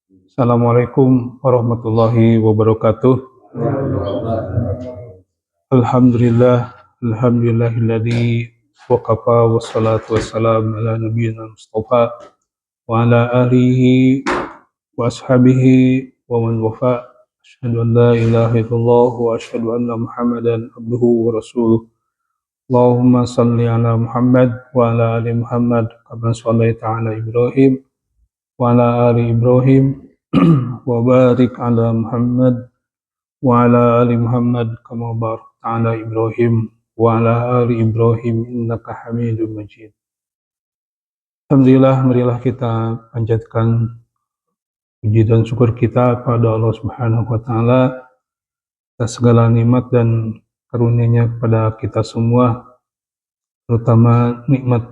Assalamualaikum warahmatullahi wabarakatuh. Alhamdulillah, alhamdulillahilladzi waqafa wassalatu wassalamu ala nabiyyina Mustafa wa ala alihi wa ashabihi wa man wafa. Asyhadu an la ilaha illallah wa asyhadu anna Muhammadan abduhu wa rasuluh. Allahumma salli ala Muhammad wa ala ali Muhammad kama shallaita ala Ibrahim wa ala ali Ibrahim wa barik ala Muhammad wa ala ali Muhammad kama barakta ala Ibrahim wa ala ali Ibrahim innaka Hamidum Majid. Alhamdulillah, marilah kita panjatkan puji dan syukur kita pada Allah Subhanahu wa taala atas segala nikmat dan karunia-Nya kepada kita semua, terutama nikmat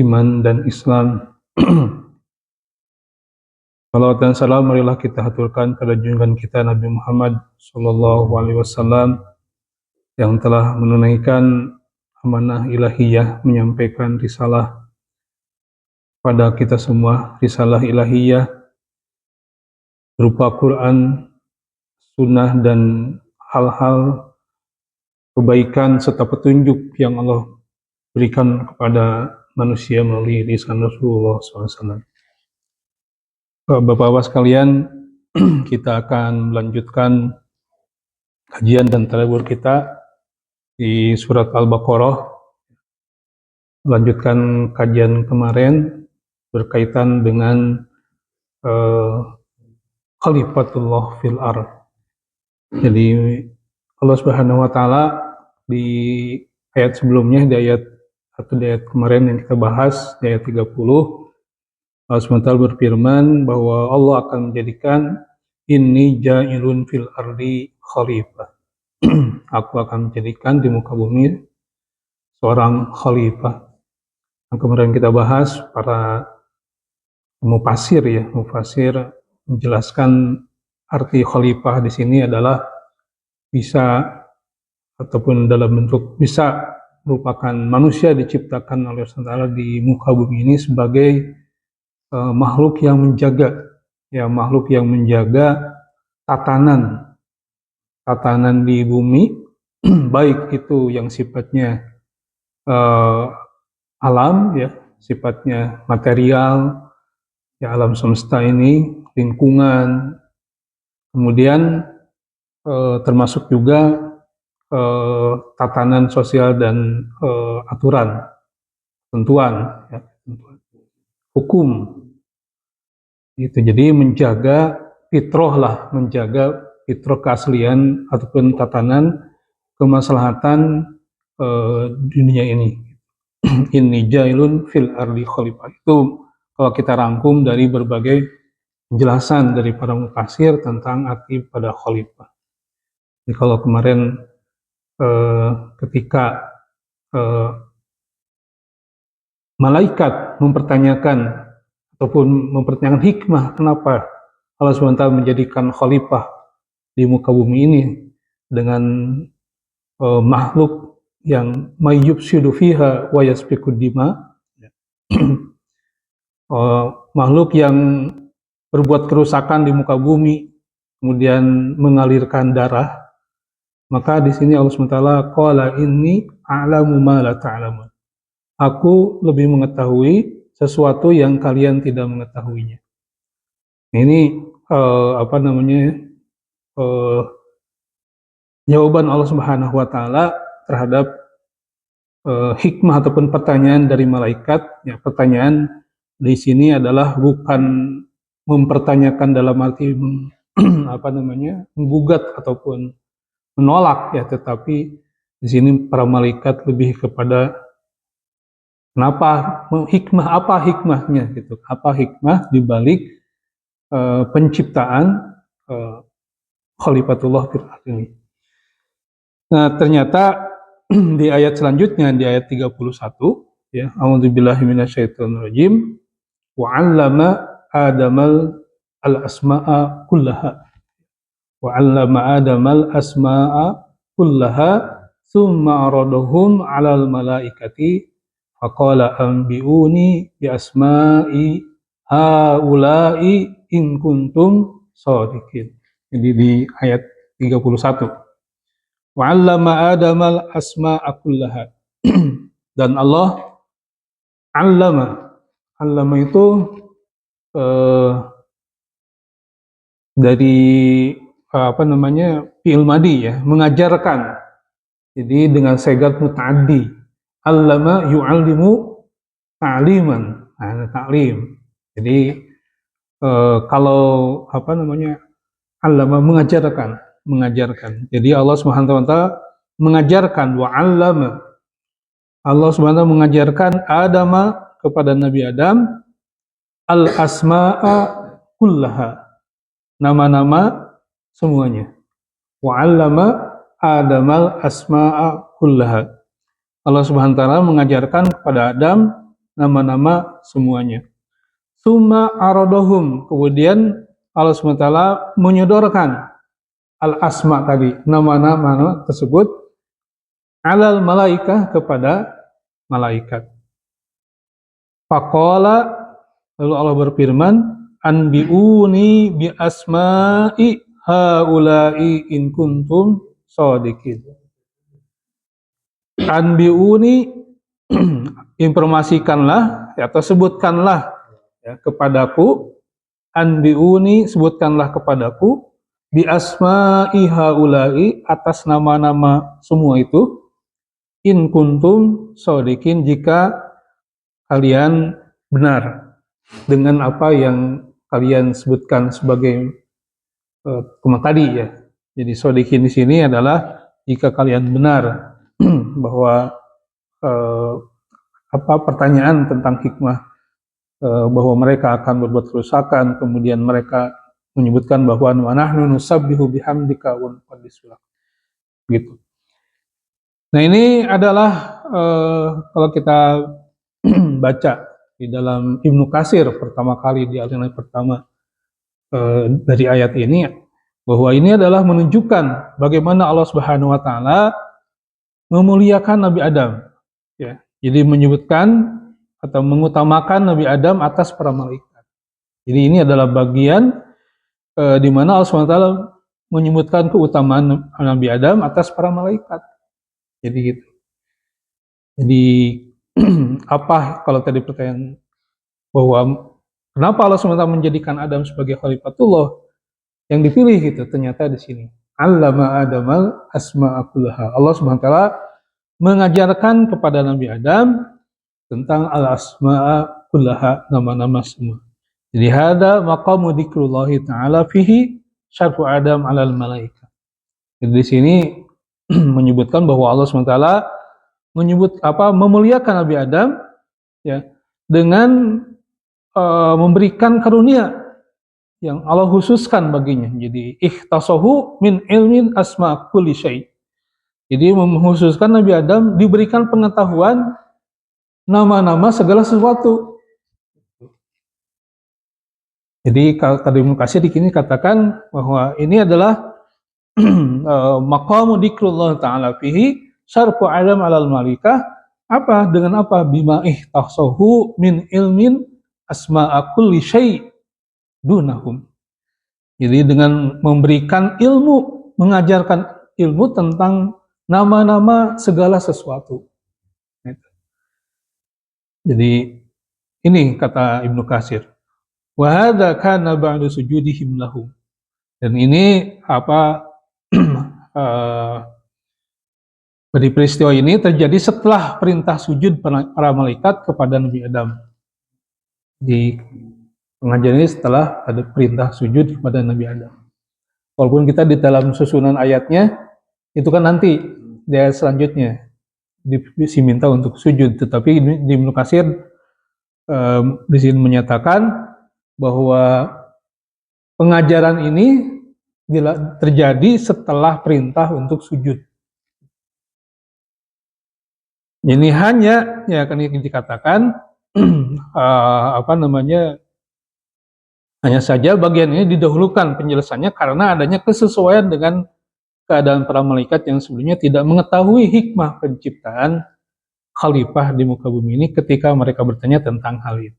iman dan Islam. Salawat dan salam marilah kita haturkan pada junjungan kita Nabi Muhammad sallallahu alaihi wasallam yang telah menunaikan amanah ilahiyah, menyampaikan risalah pada kita semua, risalah ilahiyah berupa Quran, sunnah dan hal-hal kebaikan serta petunjuk yang Allah berikan kepada manusia melalui lisan Rasulullah SAW. Bapak-bapak sekalian, kita akan melanjutkan kajian dan tadabbur kita di surat Al-Baqarah. Melanjutkan kajian kemarin berkaitan dengan khalifatullah fil ardh. Jadi Allah Subhanahu wa taala di ayat sebelumnya, di ayat kemarin yang kita bahas, di ayat 30, Allah SWT berfirman bahwa Allah akan menjadikan inni ja'ilun fil ardi khalifah. Aku akan menjadikan di muka bumi seorang khalifah. Yang kemarin kita bahas, para mufasir menjelaskan arti khalifah di sini adalah bisa ataupun dalam bentuk bisa merupakan manusia diciptakan oleh Allah SWT di muka bumi ini sebagai makhluk yang menjaga tatanan di bumi, baik itu yang sifatnya alam, sifatnya material, alam semesta ini, lingkungan, kemudian termasuk juga tatanan sosial dan aturan, ketentuan, hukum. Itu jadi menjaga fitrah keaslian ataupun tatanan kemaslahatan dunia ini. Inni ja'ilun fil ardi khalifah. Itu kalau kita rangkum dari berbagai penjelasan dari para mufasir tentang arti pada khalifah. Jadi kalau kemarin ketika malaikat mempertanyakan hikmah kenapa Allah SWT menjadikan khalifah di muka bumi ini dengan makhluk yang mayyubsidu fiha wa yasfikud dima, makhluk yang berbuat kerusakan di muka bumi kemudian mengalirkan darah. Maka di sini Allah SWT qala inni a'lamu ma la ta'lamun. Aku lebih mengetahui sesuatu yang kalian tidak mengetahuinya. Ini jawaban Allah Subhanahu wa taala terhadap hikmah ataupun pertanyaan dari malaikat. Pertanyaan di sini adalah bukan mempertanyakan dalam arti menggugat ataupun menolak, tetapi di sini para malaikat lebih kepada apa hikmahnya gitu. Apa hikmah di balik penciptaan khalifatullah fil ardh ini. Nah, ternyata di ayat selanjutnya, di ayat 31, a'udzubillahi minasyaitonirrajim, wa 'allama adamal al-asma'a kullaha. Wa 'allama adamal asma'a kullaha tsumma aradahum 'alal malaikati faqala anbi'uni bi asma'i haula'i in kuntum shadiqin. Jadi di ayat 31. Wa 'allama Adamal asma'a kullaha. Dan Allah 'allama itu dari fi'il madi ya, mengajarkan. Jadi dengan segat muta'addi. 'Allama yu'allimu ta'liman. Nah, ta'lim. Jadi kalau 'allama mengajarkan. Jadi Allah Subhanahu wa taala mengajarkan wa 'allama. Allah Subhanahu wa taala mengajarkan Adama kepada Nabi Adam al-asma'a kullaha. Nama-nama semuanya. Wa 'allama Adamal asma'a kullaha. Allah Subhanahu wa taala mengajarkan kepada Adam nama-nama semuanya. Summa aradahum, kemudian Allah Subhanahu wa taala menyodorkan al-asma tadi, nama-nama tersebut alal malaikah kepada malaikat. Faqala, lalu Allah berfirman, anbi'uni bi asma'i haula'i in kuntum shadiqin. Anbi'uni, informasikanlah atau sebutkanlah ya, kepadaku, anbi'uni, sebutkanlah kepadaku bi asma'i haula'i, atas nama-nama semua itu, in kuntum shadiqin, jika kalian benar dengan apa yang kalian sebutkan sebagai tadi ya. Jadi shadiqin di sini adalah jika kalian benar bahwa pertanyaan tentang hikmah bahwa mereka akan berbuat kerusakan, kemudian mereka menyebutkan bahwa wa nahnu nusabbihu bihamdika wa nuqaddisu lak. Gitu. Nah, ini adalah kalau kita baca di dalam Ibnu Katsir pertama kali di alinea pertama dari ayat ini, bahwa ini adalah menunjukkan bagaimana Allah Subhanahu wa taala memuliakan Nabi Adam ya. Jadi menyebutkan atau mengutamakan Nabi Adam atas para malaikat. Jadi ini adalah bagian di mana Allah SWT menyebutkan keutamaan Nabi Adam atas para malaikat. Jadi gitu. Jadi apa kalau tadi pertanyaan bahwa kenapa Allah SWT menjadikan Adam sebagai khalifatullah yang dipilih gitu, ternyata di sini 'allama Adamal asma'a kullaha. Allah SWT mengajarkan kepada Nabi Adam tentang al-asma'a kullaha, nama-nama semua. Jadi hada maqamu dzikrullahi ta'ala fihi syarfu Adam 'alal malaikah. Jadi di sini menyebutkan bahwa Allah SWT memuliakan Nabi Adam ya dengan memberikan karunia yang Allah khususkan baginya. Jadi ikhtasahu min ilmin asma kulli syai'. Jadi mengkhususkan Nabi Adam diberikan pengetahuan nama-nama segala sesuatu. Jadi kalau tadi Ibnu Katsir di sini katakan bahwa ini adalah maqamu dzikrullah ta'ala fihi syarfu Adam 'alal malaikah. Apa? Dengan apa? Bima ihtasahu min ilmin asma'a kulli syai' dunahum. Jadi dengan memberikan ilmu, mengajarkan ilmu tentang nama-nama segala sesuatu. Jadi ini kata Ibnu Katsir. Wa hadza kana ba'da sujudihim lahum. Dan ini dari peristiwa ini terjadi setelah perintah sujud para malaikat kepada Nabi Adam. Di pengajian ini setelah ada perintah sujud kepada Nabi Adam. Walaupun kita di dalam susunan ayatnya itu kan nanti di ayat selanjutnya diminta untuk sujud, tetapi di Ibnu Katsir di sini menyatakan bahwa pengajaran ini terjadi setelah perintah untuk sujud. Ini hanya ya kan dikatakan hanya saja bagian ini didahulukan penjelasannya karena adanya kesesuaian dengan keadaan para malaikat yang sebelumnya tidak mengetahui hikmah penciptaan khalifah di muka bumi ini ketika mereka bertanya tentang hal itu.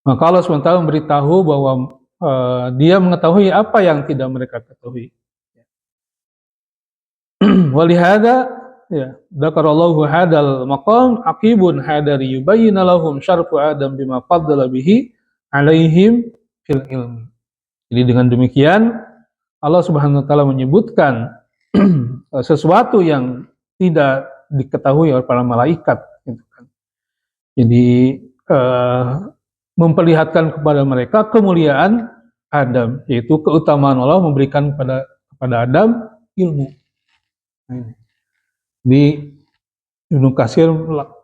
Maka Allah SWT memberitahu bahwa dia mengetahui apa yang tidak mereka ketahui. Walihada ya dzakarallahu hadal maqam aqibun hadari yubayyana lahum syarfu adam bima faddala bihi alaihim fil ilmi. Jadi dengan demikian Allah Subhanahu wa taala menyebutkan sesuatu yang tidak diketahui oleh para malaikat gitu kan. Jadi memperlihatkan kepada mereka kemuliaan Adam, yaitu keutamaan Allah memberikan kepada Adam ilmu. Di Ibnu Katsir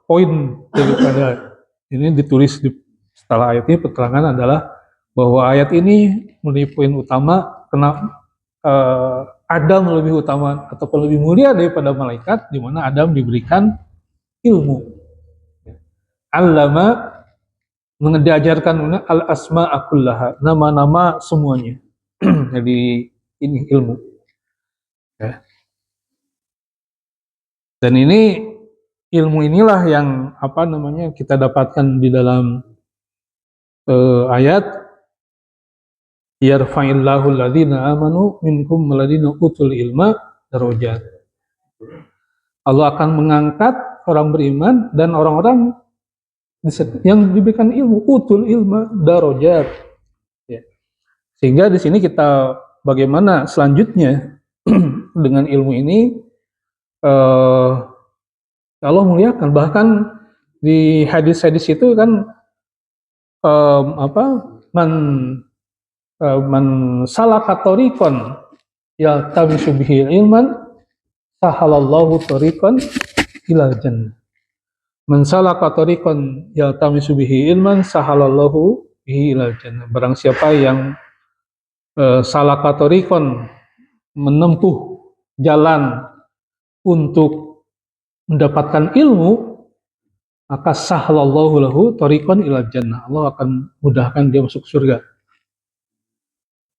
poin daripada ini ditulis setelah ayat ini keterangan adalah bahwa ayat ini menjadi poin utama kenapa Adam lebih utama ataupun lebih mulia daripada malaikat, di mana Adam diberikan ilmu. Allama diajarkan al-asma'a kullaha, nama-nama semuanya. Jadi ini ilmu. Ya. Dan ini ilmu inilah yang kita dapatkan di dalam ayat yarfa'illahu alladhina amanu minkum walladhina utul ilma darajat. Allah akan mengangkat orang beriman dan orang-orang yang diberikan ilmu, utul ilma darajat. Ya. Sehingga di sini kita bagaimana selanjutnya dengan ilmu ini Allah muliakan. Bahkan di hadis-hadis itu kan man salaka tariqan yaltamisu bihi ilman sahalallahu tariqan ilal jannah. Man salaka tariqan yaltamisu bihi ilman sahalallahu bihi ilal jannah. Barang siapa yang salaka tariqan menempuh jalan untuk mendapatkan ilmu, maka sahlallahu lahu tariqan ilal jannah. Allah akan mudahkan dia masuk surga.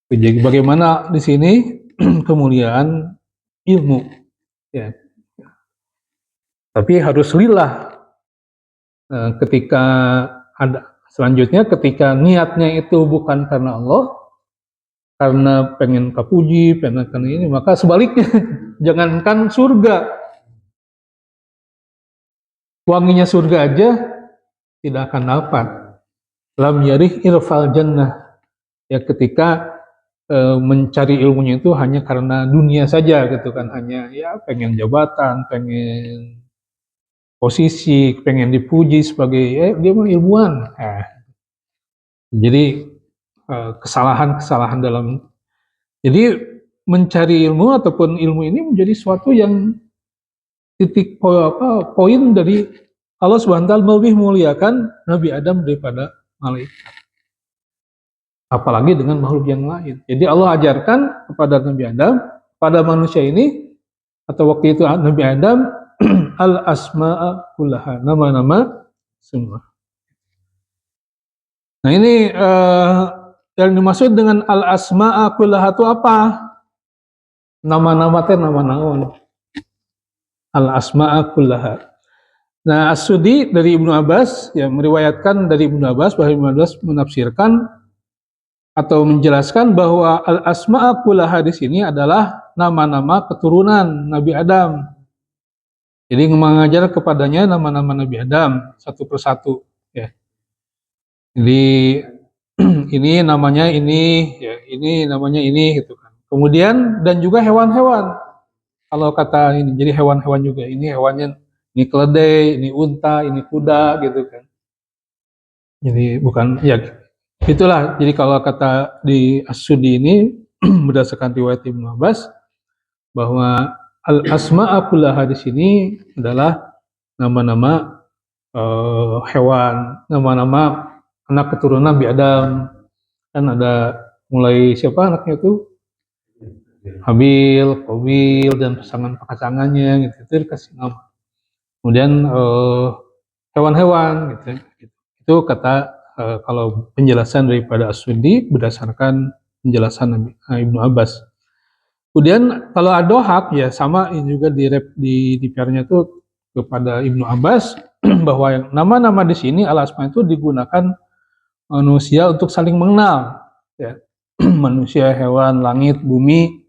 Jadi bagaimana di sini kemuliaan ilmu, ya. Tapi harus lillah ketika ada selanjutnya ketika niatnya itu bukan karena Allah, karena pengen kapuji, pengen ini, maka sebaliknya jangankan surga, wanginya surga aja tidak akan dapat. Lam yarih irfal jannah, ya ketika mencari ilmunya itu hanya karena dunia saja gitu kan, hanya ya pengen jabatan, pengen posisi, pengen dipuji sebagai dia mah ilmuwan. Nah, jadi kesalahan-kesalahan dalam, jadi mencari ilmu ataupun ilmu ini menjadi suatu yang titik poin dari Allah Subhanahu wa taala lebih muliakan Nabi Adam daripada malaikat, apalagi dengan makhluk yang lain. Jadi Allah ajarkan kepada Nabi Adam, pada manusia ini atau waktu itu Nabi Adam al asma'a kullaha, nama-nama semua. Nah ini yang dimaksud dengan al asma'a kullaha itu apa? Nama-nama teh nama naon? Al asma'a kullaha. Nah, As-Sudi dari Ibnu Abbas yang meriwayatkan dari Ibnu Abbas bahwa Ibnu Abbas menafsirkan atau menjelaskan bahwa al asma'a kullaha di sini adalah nama-nama keturunan Nabi Adam. Jadi mengajar kepadanya nama-nama Nabi Adam satu persatu, ya. Jadi ini namanya ini, ya, ini namanya ini, gitu kan. Kemudian dan juga hewan-hewan. Kalau kata ini, jadi hewan-hewan juga. Ini hewannya, ini keledai, ini unta, ini kuda, gitu kan. Jadi bukan, ya itulah. Jadi kalau kata di As-Sudi ini berdasarkan riwayat Ibnu Abbas bahwa al-asma'a kullaha di sini adalah nama-nama hewan, nama-nama anak keturunan Nabi Adam. Kan ada mulai siapa anaknya itu? Habil, Qabil, dan pasangannya gitu, itu dikasih nama. Kemudian hewan-hewan gitu. Itu kata kalau penjelasan daripada As-Sudi berdasarkan penjelasan Ibnu Abbas. Kemudian kalau Ad-Dhahhak ya sama, ini juga di PR-nya itu kepada Ibnu Abbas bahwa yang nama-nama di sini al-asma itu digunakan manusia untuk saling mengenal, ya. Manusia, hewan, langit, bumi,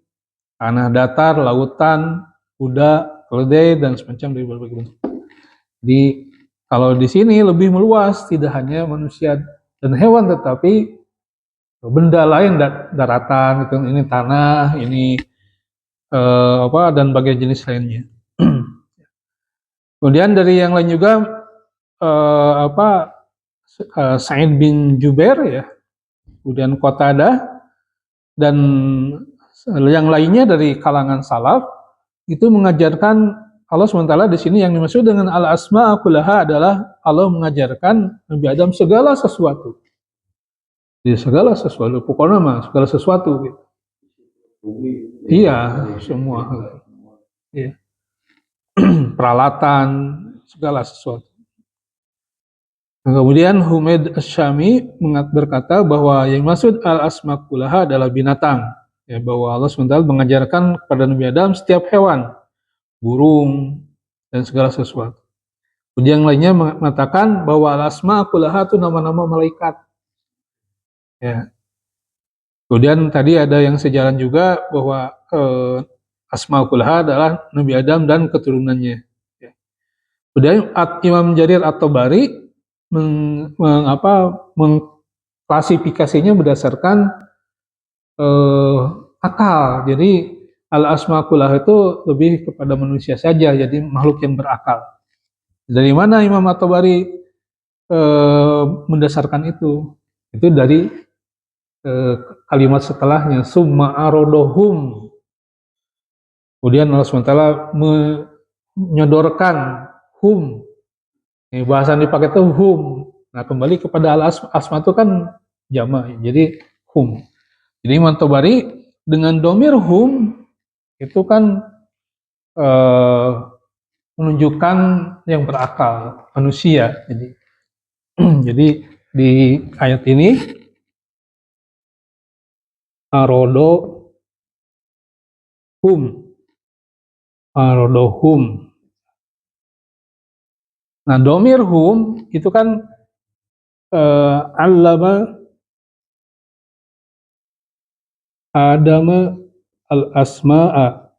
tanah datar, lautan, kuda, keledai, dan semacam dari berbagai bentuk. Jadi kalau di sini lebih meluas, tidak hanya manusia dan hewan, tetapi benda lain, daratan, gitu, ini tanah, ini dan bagian jenis lainnya. Kemudian dari yang lain juga Sa'id bin Jubair, ya, kemudian Qatadah dan yang lainnya dari kalangan salaf itu mengajarkan Allah SWT di sini yang dimaksud dengan al-asma kullaha adalah Allah mengajarkan Nabi Adam segala sesuatu. Jadi segala sesuatu, pokoknya mah segala sesuatu gitu. Iya, semua. Iya. Peralatan, segala sesuatu. Nah, kemudian Humaid Asy-Syami berkata bahwa yang maksud al-asma kullaha adalah binatang. Ya, bahwa Allah SWT mengajarkan kepada Nabi Adam setiap hewan, burung, dan segala sesuatu. Kemudian yang lainnya mengatakan bahwa al-asma kullaha itu nama-nama malaikat. Ya. Kemudian tadi ada yang sejalan juga bahwa asma kullaha adalah Nabi Adam dan keturunannya. Ya. Kemudian Imam Jarir At-Tabari mengklasifikasinya berdasarkan akal. Jadi al-asma kullaha itu lebih kepada manusia saja, jadi makhluk yang berakal. Dari mana Imam At-Tabari mendasarkan itu? Itu dari kalimat setelahnya, summa arodohum. Kemudian Allah SWT menyodorkan hum. Ini bahasa yang dipakai itu hum. Nah, kembali kepada al-asma itu kan jama', jadi hum. Jadi Imam Tabari dengan domir hum itu kan menunjukkan yang berakal, manusia. Jadi di ayat ini arodohum, arodohum. Nah, domir hum itu kan allama Adama al-asma'a.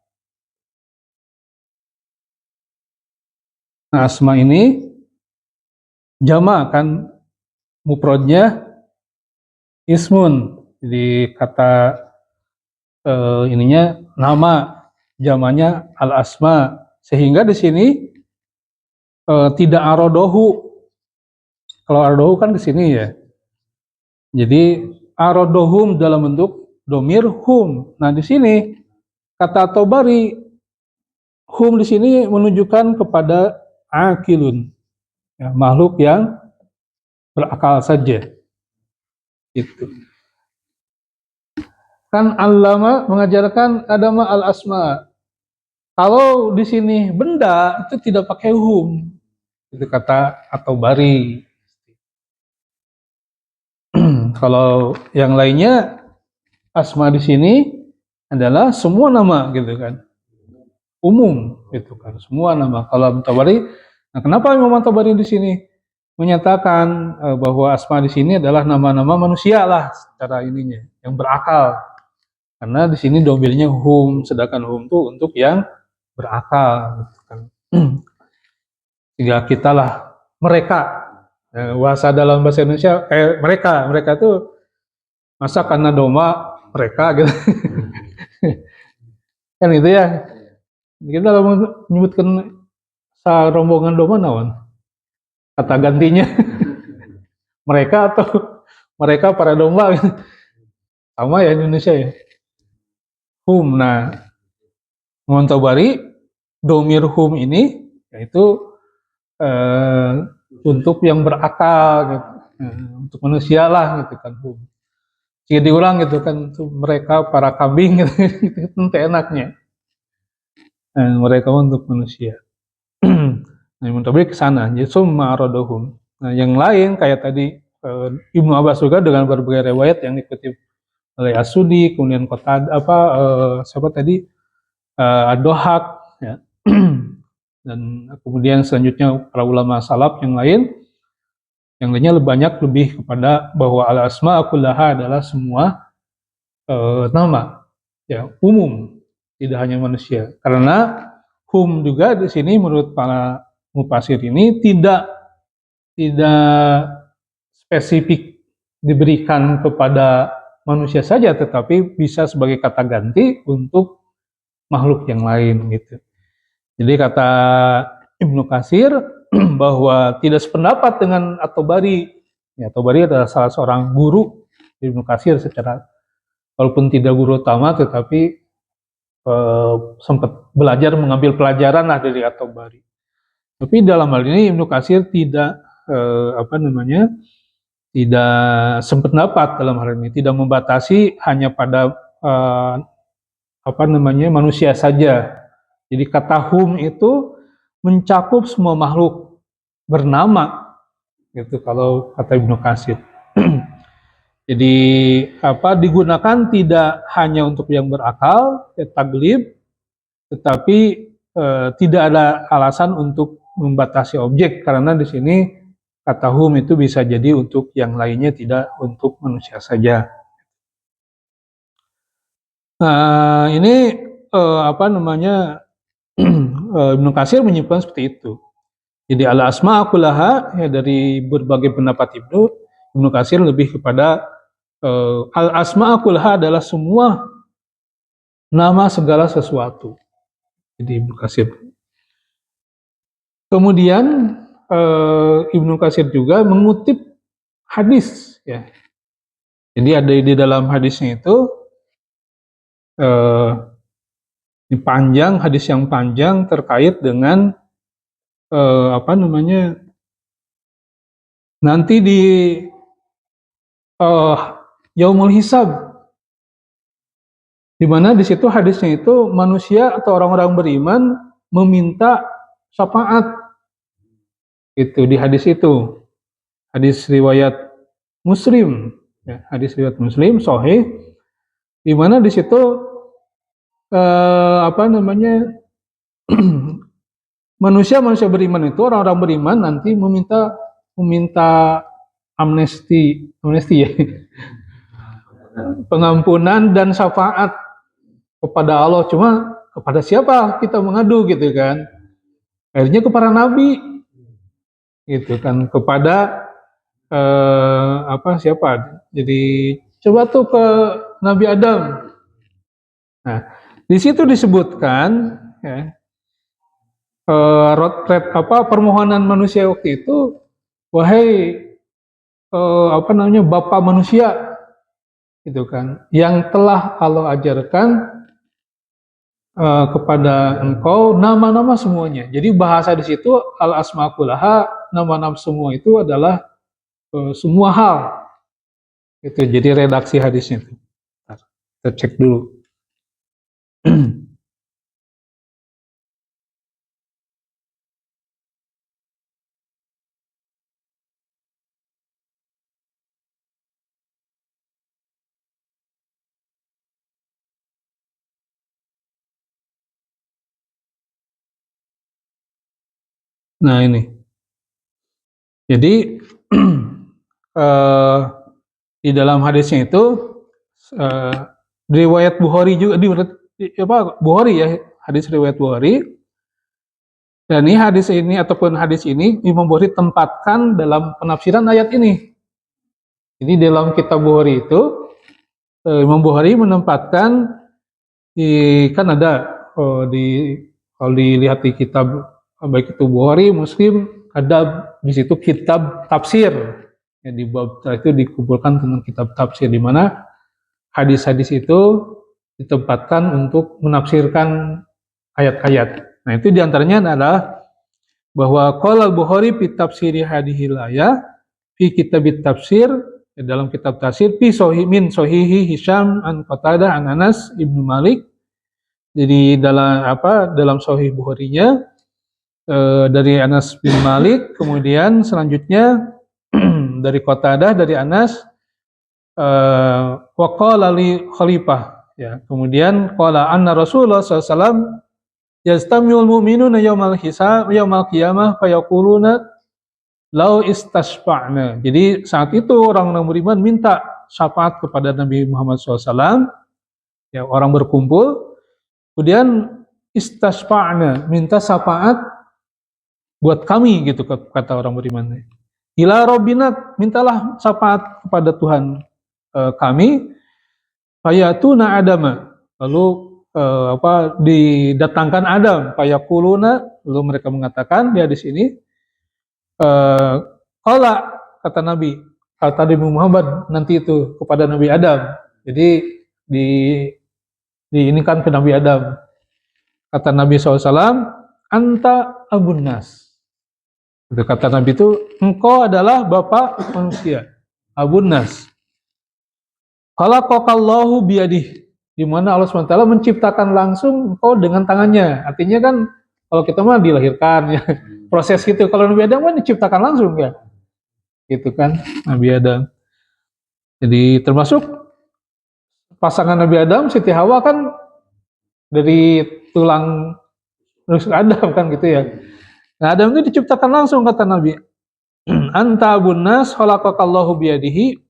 Nah, asma ini jama kan, mufradnya ismun. Jadi kata ininya nama, jamanya al-asma. Sehingga di sini tidak arodohu. Kalau arodohu kan ke sini ya. Jadi arodohum dalam bentuk domir hum. Nah, di sini kata Tabari hum di sini menunjukkan kepada akilun, ya, makhluk yang berakal saja. Itu. Kan allama mengajarkan adama al-asma. Kalau di sini benda itu tidak pakai hum. Itu kata atau bari. Kalau yang lainnya asma di sini adalah semua nama gitu kan. Umum gitu kan, semua nama. Kalau Tabari, nah kenapa Imam Tabari di sini menyatakan bahwa asma di sini adalah nama-nama manusia lah secara ininya yang berakal. Karena di sini domirnya hum, sedangkan hum itu untuk yang berakal. Sehingga kita lah mereka, bahasa dalam bahasa Indonesia kayak mereka tuh masa karena domba mereka gitu. Kan itu ya. Kita kalau menyebutkan rombongan domba naon? Kata gantinya mereka atau mereka para domba sama ya Indonesia ya. Hum. Nah, Montabari domir hum ini yaitu untuk yang berakal gitu. Untuk manusia lah gitu kan hum. Jika diulang gitu kan mereka para kambing gitu, tentu enaknya. Mereka untuk manusia. Nah, Montabari ke sana, jadi summa arodohum. Nah, yang lain kayak tadi Ibnu Abbas juga dengan berbagai riwayat yang dikutip oleh As-Sudi, kemudian siapa tadi Ad-Dohak, ya. Dan kemudian selanjutnya para ulama salaf yang lain Yang lainnya banyak lebih kepada bahwa al-asma kullaha adalah semua nama, ya, umum, tidak hanya manusia. Karena hum juga di sini menurut para mufasir ini tidak spesifik diberikan kepada manusia saja, tetapi bisa sebagai kata ganti untuk makhluk yang lain gitu. Jadi kata Ibnu Katsir bahwa tidak sependapat dengan At-Tabari. Ya, At-Tabari adalah salah seorang guru Ibnu Katsir secara walaupun tidak guru utama, tetapi sempat belajar mengambil pelajaran lah dari At-Tabari. Tapi dalam hal ini Ibnu Katsir tidak tidak sependapat dalam hal ini, tidak membatasi hanya pada manusia saja. Jadi kata hum itu mencakup semua makhluk bernama, gitu kalau kata Ibnu Katsir. Jadi digunakan tidak hanya untuk yang berakal, taglib, tetapi tidak ada alasan untuk membatasi objek, karena di sini kata hum itu bisa jadi untuk yang lainnya, tidak untuk manusia saja. Nah, ini Ibnu Katsir menyebutkan seperti itu. Jadi al-asma kullaha, ya, dari berbagai pendapat Ibnu Katsir lebih kepada al-asma kullaha adalah semua nama segala sesuatu. Jadi Ibnu Katsir. Kemudian Ibnu Katsir juga mengutip hadis, ya. Jadi ada di dalam hadisnya itu hadis yang panjang terkait dengan nanti di yaumul hisab, di mana di situ hadisnya itu manusia atau orang-orang beriman meminta syafaat, itu di hadis itu, hadis riwayat Muslim, ya, hadis riwayat Muslim sahih, di mana di situ manusia beriman itu, orang-orang beriman nanti meminta amnesti ya, pengampunan dan syafaat kepada Allah. Cuma kepada siapa kita mengadu, gitu kan? Akhirnya kepada Nabi, gitu kan, kepada siapa? Jadi coba tuh ke Nabi Adam. Nah, di situ disebutkan, ya, permohonan manusia waktu itu, wahai Bapa manusia, gitu kan, yang telah Allah ajarkan kepada engkau nama-nama semuanya. Jadi bahasa di situ al-asma kullaha, nama-nama semua itu adalah semua hal. Itu jadi redaksi hadisnya itu. Kita cek dulu. Nah, ini. Jadi di dalam hadisnya itu riwayat Bukhari juga, Bukhari, ya, hadis riwayat Bukhari. Dan ini hadis ini Imam Bukhari tempatkan dalam penafsiran ayat ini. Jadi dalam kitab Bukhari itu Imam Bukhari menempatkan kan ada kalau dilihat di kitab baik itu Bukhari, Muslim, ada di situ kitab tafsir. Ya, di bab itu dikumpulkan tentang kitab tafsir, di mana hadis-hadis itu ditempatkan untuk menafsirkan ayat-ayat. Nah, itu diantaranya adalah bahwa qala al-Bukhari fi tafsiri hadhil ayat fi kitab tafsir, dalam kitab tafsir, fi sahihi Hisham an Qatadah an Anas ibnu Malik. Jadi dalam sahih Bukhari-nya dari Anas bin Malik, kemudian selanjutnya dari Qatadah dari Anas, wa qala li khalifah, ya, kemudian qala anna Rasulullah sallallahu alaihi wasallam yastamiul mu'minuna yaumal hisab yaumal qiyamah fayaquluna lau istasfa'na. Jadi saat itu orang-orang beriman minta syafaat kepada Nabi Muhammad SAW. Ya, orang berkumpul, kemudian istasfa'na, minta syafaat buat kami gitu, kata orang beriman. Ila Rabbina, mintalah syafaat kepada Tuhan kami. Fayatuna Adama, lalu didatangkan Adam. Fayakuluna, lalu mereka mengatakan di hadis ini, qala, kata Nabi Muhammad nanti itu kepada Nabi Adam. Jadi diinikan ke Nabi Adam. Kata Nabi SAW, anta abun nas. Itu kata Nabi itu, engkau adalah bapak manusia, abun nas. Khalaqakallahu biyadih, di mana Allah SWT menciptakan langsung engkau dengan tangannya. Artinya kan kalau kita mah dilahirkan ya, proses gitu. Kalau Nabi Adam kan diciptakan langsung ya, gitu kan Nabi Adam. Jadi termasuk pasangan Nabi Adam, Siti Hawa kan dari tulang rusuk Adam kan gitu ya. Nah, Adam itu diciptakan langsung kata Nabi. Anta abun nas khalaqakallahu biyadihi.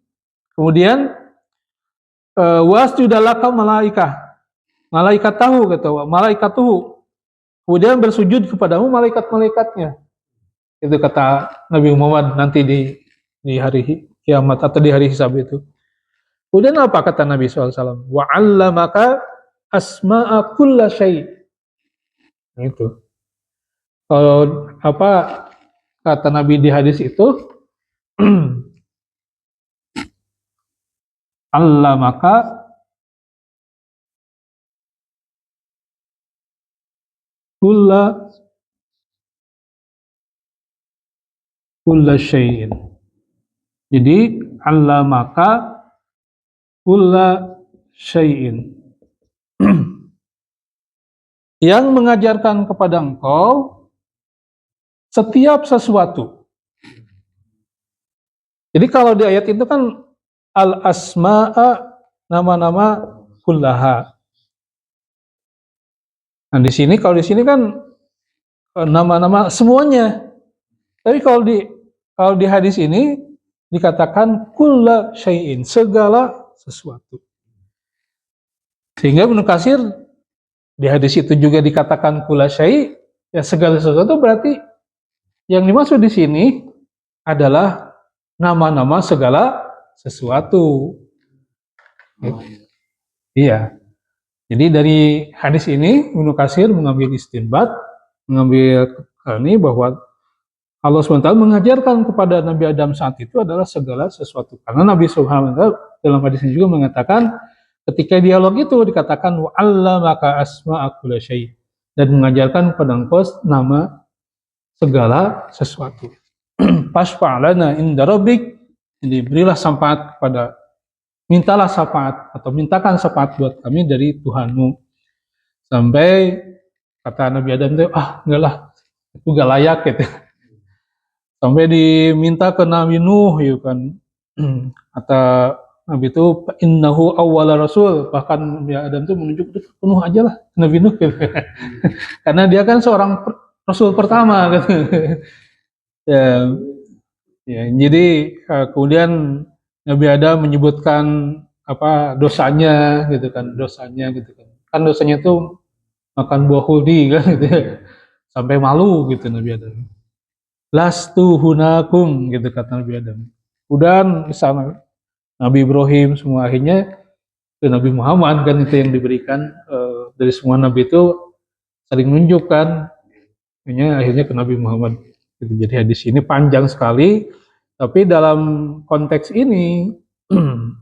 Kemudian wasjudalaka malaikat tahu kata malaikat tuh, kemudian bersujud kepadamu malaikat-malaikatnya. Itu kata Nabi Muhammad nanti di hari kiamat atau di hari hisab itu. Kemudian apa kata Nabi SAW? Wa 'allamaka asma'a kulla syai'. Itu. Kalau kata Nabi di hadis itu, allamaka kulla syai'in. Jadi allamaka kulla syai'in. Yang mengajarkan kepada engkau setiap sesuatu. Jadi kalau di ayat itu kan al-asma'a, nama-nama kullaha. Nah di sini kan nama-nama semuanya. Tapi kalau di hadis ini dikatakan kulla syai'in, segala sesuatu. Sehingga Ibnu Katsir di hadis itu juga dikatakan kulla syai', ya segala sesuatu, berarti yang dimaksud di sini adalah nama-nama segala sesuatu. Iya. Jadi dari hadis ini Ibnu Katsir mengambil istinbat, mengambil ini bahwa Allah SWT mengajarkan kepada Nabi Adam saat itu adalah segala sesuatu. Karena Nabi SAW dalam hadis ini juga mengatakan, ketika dialog itu dikatakan wa 'allamaka asma'a kulli syai', dan mengajarkan kepada engkau nama segala sesuatu. Fasfa'lana inda rabbik, jadi berilah syafaat kepada, mintalah syafaat atau mintakan syafaat buat kami dari Tuhanmu. Sampai kata Nabi Adam itu, enggak lah, itu gak layak gitu. Sampai diminta ke Nabi Nuh, ya kan. Kata Nabi itu, innahu awwala rasul, bahkan Nabi Adam itu menunjuk Nuh aja lah, Nabi Nuh gitu. Karena dia kan seorang Rasul pertama gitu. Ya, jadi kemudian Nabi Adam menyebutkan dosanya gitu kan. Kan dosanya itu makan buah huldi kan gitu. Sampai malu gitu Nabi Adam. Lastu hunakum gitu kata Nabi Adam. Kemudian misalnya Nabi Ibrahim, semua akhirnya ke Nabi Muhammad kan, itu yang diberikan dari semua nabi itu saling menunjukkan. Akhirnya ke Nabi Muhammad. Jadi hadis ini panjang sekali, tapi dalam konteks ini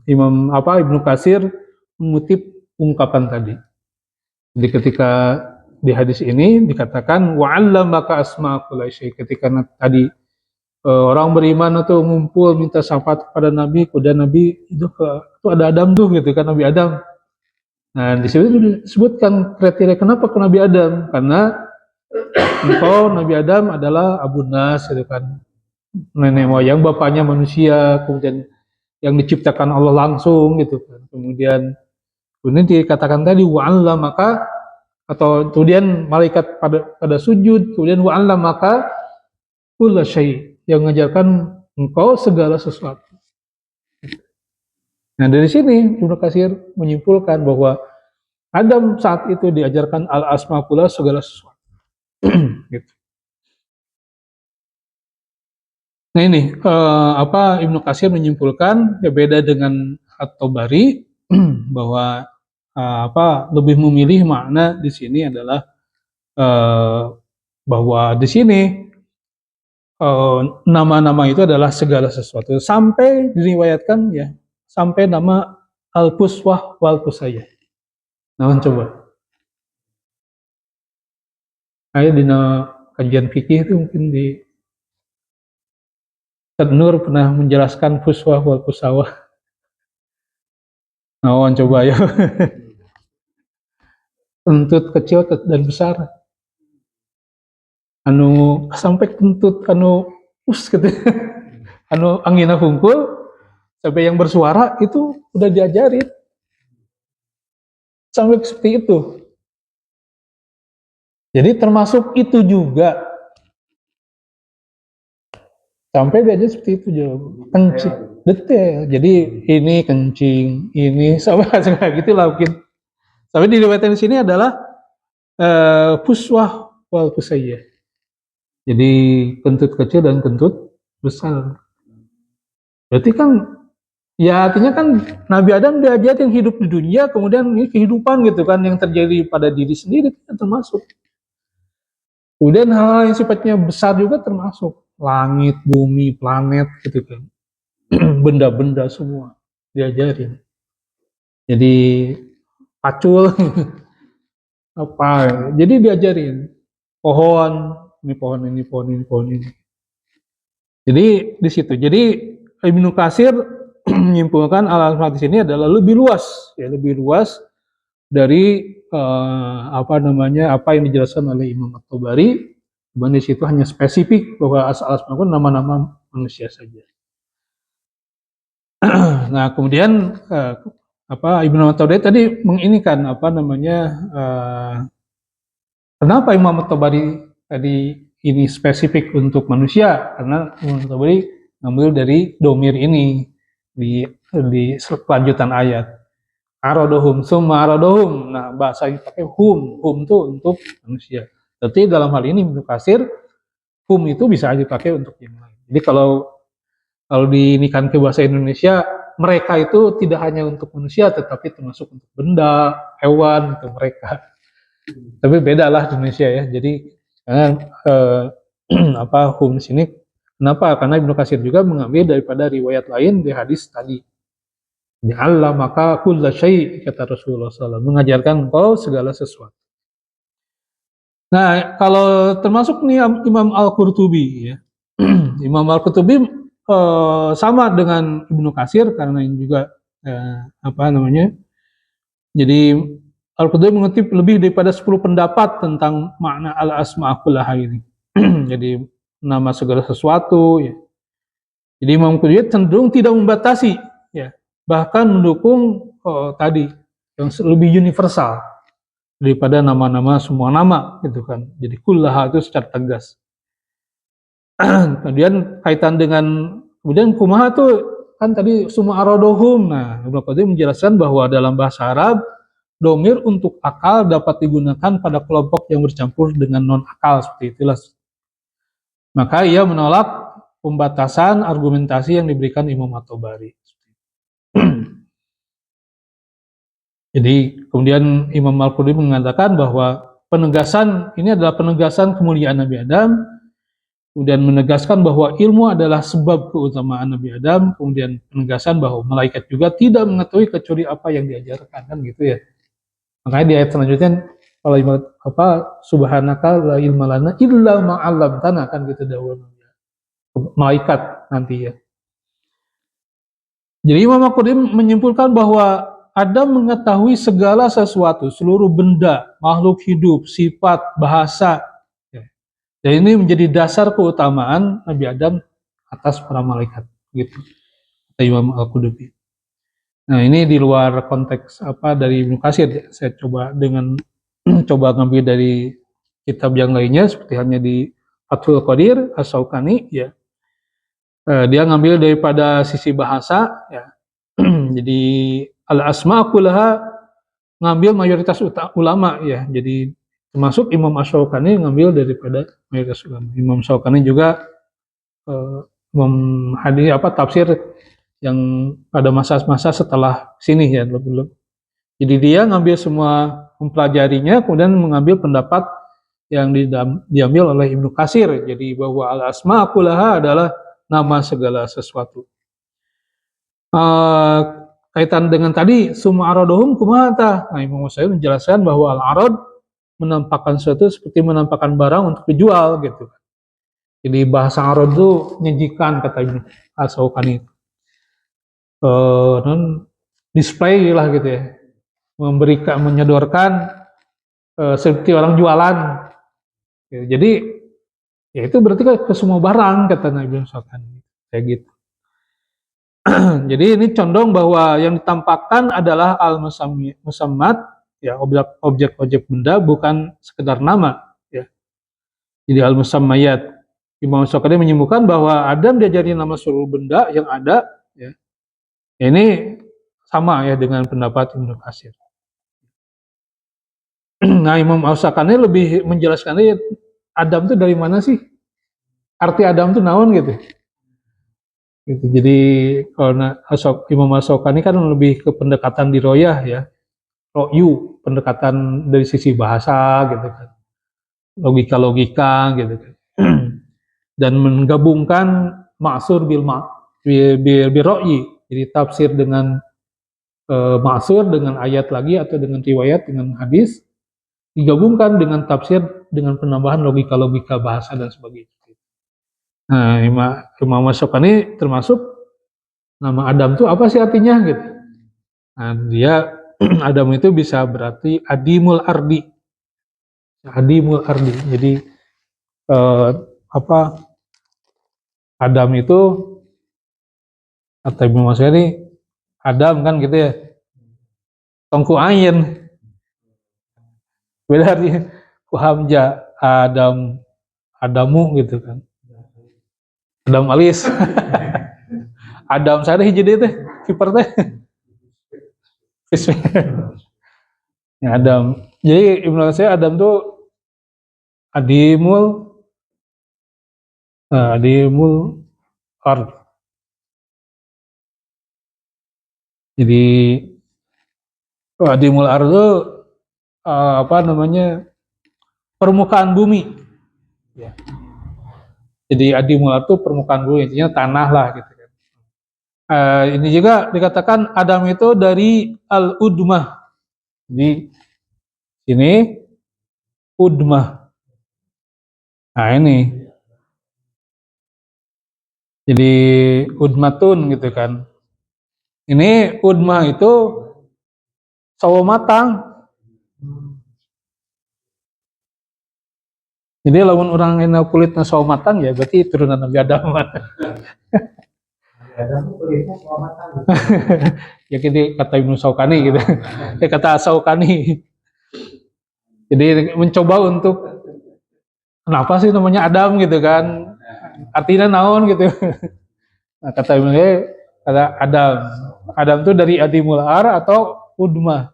Ibnu Katsir mengutip ungkapan tadi. Jadi ketika di hadis ini dikatakan wa 'allamaka asma'a kulli syai', ketika tadi orang beriman atau ngumpul minta syafaat kepada Nabi, kemudian Nabi itu ada Adam tuh gitu kan, Nabi Adam. Nah di situ disebutkan kriteria kenapa ke Nabi Adam, karena engkau Nabi Adam adalah abun nas gitu kan, nenek moyang bapaknya manusia, kemudian yang diciptakan Allah langsung gitu kan. Kemudian dikatakan tadi wa 'allamaka, atau kemudian malaikat pada sujud, kemudian wa 'allamaka kulla syai', yang mengajarkan engkau segala sesuatu. Nah dari sini Ibnu Katsir menyimpulkan bahwa Adam saat itu diajarkan al-asma kula segala sesuatu. Gitu. Nah ini Ibnu Katsir menyimpulkan ya beda dengan At-Tabari bahwa lebih memilih makna di sini adalah bahwa di sini nama-nama itu adalah segala sesuatu sampai diriwayatkan ya sampai nama al-puswah wal pusayah. Nah coba ayo di kajian fikih itu mungkin di Nur pernah menjelaskan puswah wal pusawah. Nah coba ya kentut kecil dan besar anu sampai kentut anu gitu anu angina hungkul sampai yang bersuara itu udah diajarin sampai seperti itu. Jadi termasuk itu juga sampai diajar seperti itu juga kencing detail. Jadi ini kencing, ini sama gitu lah mungkin. Tapi di riwayat di sini adalah puswah wal pusayah. Jadi kentut kecil dan kentut besar. Berarti kan ya artinya kan Nabi Adam diajarin hidup di dunia, kemudian ini kehidupan gitu kan yang terjadi pada diri sendiri kan termasuk. Kemudian hal yang sifatnya besar juga termasuk langit, bumi, planet gitu kan. Benda-benda semua diajarin. Jadi pacul apa? Jadi diajarin pohon, ini pohon ini, pohon ini, pohon ini. Jadi di situ. Jadi Ibnu Katsir menyimpulkan al-asma di sini adalah lebih luas, ya lebih luas dari apa yang dijelaskan oleh Imam At-Tabari. Di situ hanya spesifik bahwa asal-asma itu nama-nama manusia saja. Nah kemudian Ibnu At-Tabari tadi menginikan kenapa Imam At-Tabari tadi ini spesifik untuk manusia, karena Imam At-Tabari ngambil dari domir ini di kelanjutan ayat aradohum summa aradohum. Nah bahasa yang pakai hum itu untuk manusia. Tapi dalam hal ini Ibnu Katsir hum itu bisa dipakai untuk yang lain. Jadi kalau diinikan ke bahasa Indonesia, mereka itu tidak hanya untuk manusia, tetapi termasuk untuk benda, hewan, untuk mereka. Tapi beda lah di Indonesia ya. Jadi hum di sini kenapa? Karena Ibnu Katsir juga mengambil daripada riwayat lain di hadis tadi. Allah maka kulla syai' kata Rasulullah SAW, mengajarkan engkau segala sesuatu. Nah, kalau termasuk nih Imam Al-Qurtubi ya. Imam Al-Qurtubi sama dengan Ibnu Katsir karena ini juga jadi Al-Qurtubi mengutip lebih daripada 10 pendapat tentang makna al-asma' kullaha ini. Jadi nama segala sesuatu ya. Jadi Imam Qurtubi cenderung tidak membatasi ya, bahkan mendukung tadi yang lebih universal daripada nama-nama semua nama gitu kan. Jadi kullaha itu secara tegas. Kemudian kaitan dengan kumaha tuh kan tadi semua aradohum. Nah, Ibnu Qayyim menjelaskan bahwa dalam bahasa Arab domir untuk akal dapat digunakan pada kelompok yang bercampur dengan non akal seperti itulah. Maka ia menolak pembatasan argumentasi yang diberikan Imam At-Tabari. Jadi kemudian Imam Al-Qurtubi mengatakan bahwa penegasan ini adalah penegasan kemuliaan Nabi Adam, kemudian menegaskan bahwa ilmu adalah sebab keutamaan Nabi Adam, kemudian penegasan bahwa malaikat juga tidak mengetahui kecuali apa yang diajarkan, kan gitu ya. Makanya di ayat selanjutnya kalau subhanaka la ilma lana illa ma 'allamtana, kan gitu dahulu malaikat nanti ya. Jadi Imam Al-Qurtubi menyimpulkan bahwa Adam mengetahui segala sesuatu, seluruh benda, makhluk hidup, sifat, bahasa. Dan ini menjadi dasar keutamaan Nabi Adam atas para malaikat, gitu. Kata Imam Al-Qurtubi. Nah ini di luar konteks dari Ibnu Katsir. Saya coba ngambil dari kitab yang lainnya, seperti halnya di Fathul Qadir As-Syaukani, ya. Dia ngambil daripada sisi bahasa, ya. Jadi al-asma kullaha ngambil mayoritas ulama, ya. Jadi termasuk Imam Asy-Syaukani ngambil daripada mayoritas ulama. Imam Syaukani juga menghadiri tafsir yang pada masa-masa setelah sini, ya. Jadi dia ngambil semua, mempelajarinya, kemudian mengambil pendapat yang diambil oleh Ibnu Katsir. Jadi bahwa al-asma kullaha adalah nama segala sesuatu. Kaitan dengan tadi summa aradohum kumaha tah. Nah, Imam Syafi'i menjelaskan bahwa al-arad menampakkan sesuatu seperti menampakkan barang untuk dijual, gitu. Jadi bahasa arad itu menyajikan, kata Ibnu As-Syaukani. Display lah gitu, ya. Memberikan, menyodorkan seperti orang jualan. Jadi ya itu berarti ke semua barang, kata Nabi Syaukani. Kayak gitu. Jadi ini condong bahwa yang ditampakkan adalah al-musammat, ya, objek-objek benda, bukan sekedar nama, ya. Jadi al-musammayat. Imam Syaukani menyebutkan bahwa Adam diajari nama seluruh benda yang ada, ya. Ini sama, ya, dengan pendapat Ibnu Katsir. Nah, Imam Syaukani lebih menjelaskan Adam itu dari mana sih? Arti Adam itu naon, gitu. Gitu. Jadi kalau Imam Syaukani kan lebih ke pendekatan diroyah, ya, ro'yu, pendekatan dari sisi bahasa, gitu kan, logika-logika, gitu kan, dan menggabungkan ma'sur bil ro'yi, jadi tafsir dengan ma'sur dengan ayat lagi atau dengan riwayat dengan hadis, digabungkan dengan tafsir dengan penambahan logika-logika bahasa dan sebagainya. Nah, Imam Syaukani termasuk nama Adam itu apa sih artinya, gitu. Nah, dia Adam itu bisa berarti adimul ardi. Adimul ardi. Jadi Adam itu kata Ibnu Mas'ud ini Adam kan gitu, ya. Tongku ayin. Beda artinya ku hamzah Adamu gitu kan. Adam alis. Adam saya hiji deui teh, kiper teh. Ya, Adam. Jadi Ibnu Katsir Adam tuh adimul ard. Jadi adimul ard itu permukaan bumi. Ya. Jadi adimul ard itu permukaan bumi, intinya tanah lah, gitu kan. Ini juga dikatakan Adam itu dari al-udmah. Jadi ini udmah. Nah, ini. Jadi udmatun, gitu kan. Ini udmah itu sawo matang. Jadi lamun orang yang kulitnya sawo matang, ya berarti turunan Nabi Adam. Adam kulitnya sawo matang. Ya gitu kata Ibnu Syaukani, gitu. Kata Syaukani. Jadi mencoba untuk kenapa sih namanya Adam, gitu kan? Artinya naon, gitu. Nah, kata Ibnu kata Adam. Adam itu dari adimul ar atau udmah.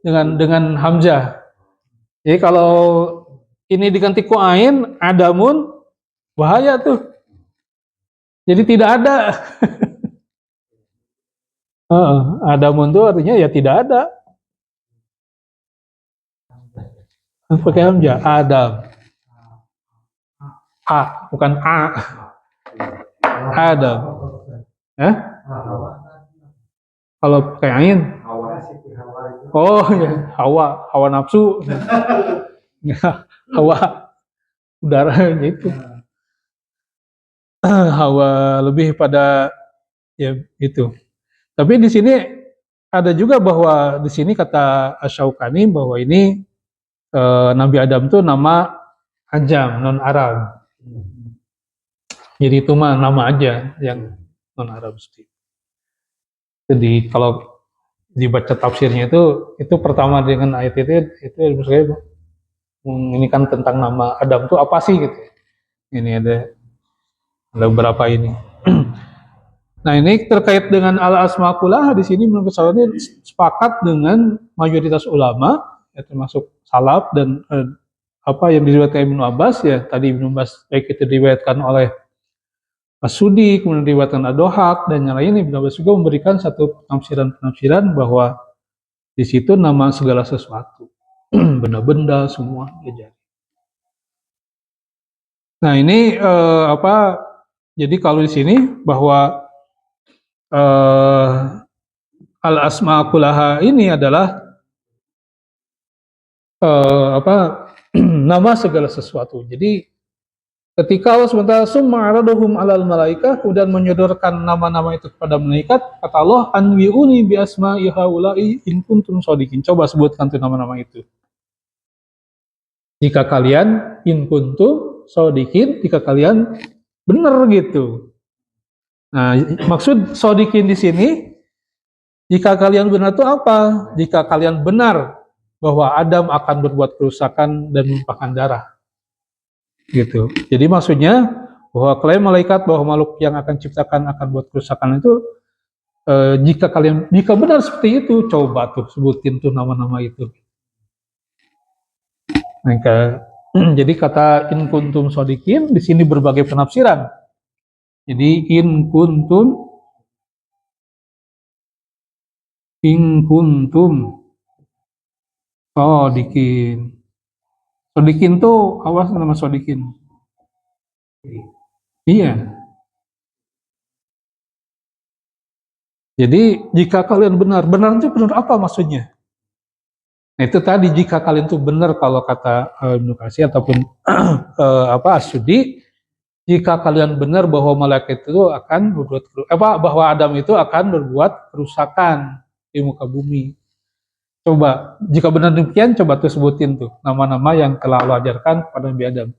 Dengan hamzah. Jadi kalau ini diganti ku ain, adamun, bahaya tuh. Jadi tidak ada. Adamun itu artinya ya tidak ada. Pakai hamzah, Adam. A, bukan A. Adam. Kalau pakai ain? Oh ya, hawa nafsu. Hawa udaranya itu. Hawa lebih pada ya itu. Tapi di sini ada juga bahwa di sini kata Asy-Syaukani bahwa ini Nabi Adam itu nama ajam, non Arab. Jadi itu mah nama aja yang non Arab mesti. Jadi kalau dibaca tafsirnya itu pertama dengan ayat itu maksudnya ini kan tentang nama Adam itu apa sih, gitu. Ini ada Ada beberapa ini. Nah, ini terkait dengan al-asma kullaha di sini menurut saya ini sepakat dengan mayoritas ulama, ya, termasuk salaf dan apa yang diriwayatkan Ibnu Abbas, ya tadi Ibnu Abbas baik itu diriwayatkan oleh As-Sudi, kemudian diriwayatkan Ad-Dhahhak dan yang lain. Ibnu Abbas juga memberikan satu penafsiran bahwa di situ nama segala sesuatu, benda-benda semua ya. Nah, ini apa? Jadi kalau di sini bahwa al-asma kullaha ini adalah apa? Nama segala sesuatu. Jadi ketika Allah SWT summa araduhum alal malaikah, kemudian menyodorkan nama-nama itu kepada malaikat, kata Allah, anwi'uni bi asma'i haula'i in kuntum shodiqin. Coba sebutkan tuh nama-nama itu. Jika kalian in kuntum shodiqin, jika kalian benar gitu. Nah, maksud shodiqin di sini, jika kalian benar itu apa? Jika kalian benar bahwa Adam akan berbuat kerusakan dan menumpahkan darah. Gitu. Jadi maksudnya bahwa klaim malaikat bahwa makhluk yang akan ciptakan akan buat kerusakan itu jika benar seperti itu, coba tuh sebutin tuh nama-nama itu. Maka jadi kata in kuntum shodiqin di sini berbagai penafsiran. Jadi in kuntum shodiqin. Shodiqin tuh awas nama shodiqin. Iya. Jadi jika kalian benar itu benar apa maksudnya? Nah, itu tadi jika kalian tuh benar kalau kata Ibnu Katsir ataupun apa As-Sudi, jika kalian benar bahwa malaikat itu akan berbuat bahwa Adam itu akan berbuat kerusakan di muka bumi. Coba jika benar demikian, coba tuh sebutin tuh nama-nama yang telah Allah ajarkan kepada Nabi Adam.